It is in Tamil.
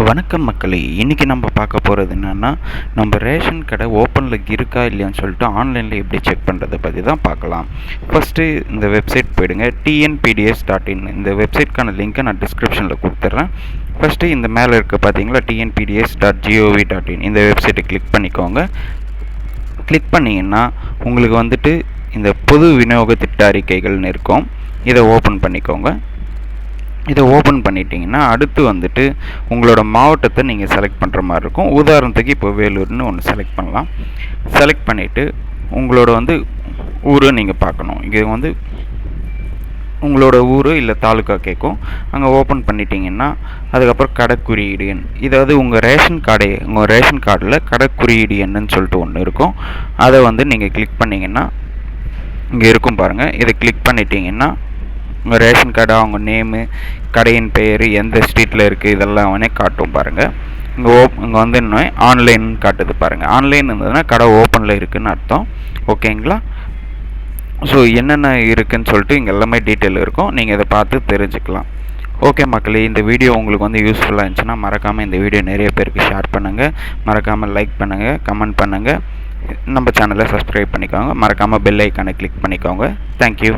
வணக்கம் மக்களே, இன்றைக்கி நம்ம பார்க்க போகிறது என்னென்னா, நம்ம ரேஷன் கடை ஓப்பனில் இருக்கா இல்லையான்னு சொல்லிட்டு ஆன்லைனில் எப்படி செக் பண்ணுறதை பற்றி தான் பார்க்கலாம். ஃபஸ்ட்டு இந்த வெப்சைட் போயிடுங்க, tnpds.in. இந்த வெப்சைட்க்கான லிங்க்கை நான் டிஸ்கிரிப்ஷனில் கொடுத்துட்றேன். ஃபஸ்ட்டு இந்த மேலே இருக்க பார்த்தீங்களா, tnpds.gov.in, இந்த வெப்சைட்டை கிளிக் பண்ணிக்கோங்க. கிளிக் பண்ணிங்கன்னா உங்களுக்கு வந்துட்டு இந்த பொது விநியோக திட்ட அறிக்கைகள்னு இருக்கும். இதை ஓப்பன் பண்ணிக்கோங்க. இதை ஓப்பன் பண்ணிட்டீங்கன்னா அடுத்து வந்துட்டு உங்களோட மாவட்டத்தை நீங்கள் செலக்ட் பண்ணுற மாதிரி இருக்கும். உதாரணத்துக்கு இப்போ வேலூர்னு ஒன்று செலக்ட் பண்ணலாம். செலக்ட் பண்ணிவிட்டு உங்களோட ஊரை நீங்கள் பார்க்கணும். இங்கே உங்களோட ஊர் இல்லை தாலுக்கா கேட்கும். அங்கே ஓப்பன் பண்ணிட்டீங்கன்னா அதுக்கப்புறம் கடை குறியீடு எண், இதாவது உங்கள் ரேஷன் கார்டில் கடை குறியீடு எண்ணுன்னு சொல்லிட்டு ஒன்று இருக்கும். அதை நீங்கள் கிளிக் பண்ணிங்கன்னா இங்கே இருக்கும் பாருங்கள். இதை கிளிக் பண்ணிட்டீங்கன்னா உங்கள் ரேஷன் கடை, அவங்க நேமு, கடையின் பெயர், எந்த ஸ்ட்ரீட்டில் இருக்குது, இதெல்லாம் காட்டும் பாருங்கள். இங்கே இன்னும் ஆன்லைன் காட்டுது பாருங்கள். ஆன்லைன் இருந்ததுன்னா கடை ஓப்பனில் இருக்குதுன்னு அர்த்தம். ஓகேங்களா? ஸோ என்னென்ன இருக்குதுன்னு சொல்லிட்டு இங்கே எல்லாமே டீட்டெயில் இருக்கும். நீங்கள் இதை பார்த்து தெரிஞ்சுக்கலாம். ஓகே மக்களே, இந்த வீடியோ உங்களுக்கு யூஸ்ஃபுல்லாக இருந்துச்சுன்னா மறக்காமல் இந்த வீடியோ நிறைய பேருக்கு ஷேர் பண்ணுங்கள். மறக்காமல் லைக் பண்ணுங்கள், கமெண்ட் பண்ணுங்கள். நம்ம சேனலை சப்ஸ்கிரைப் பண்ணிக்கோங்க. மறக்காமல் பெல் ஐக்கானை கிளிக் பண்ணிக்கோங்க. தேங்க்யூ.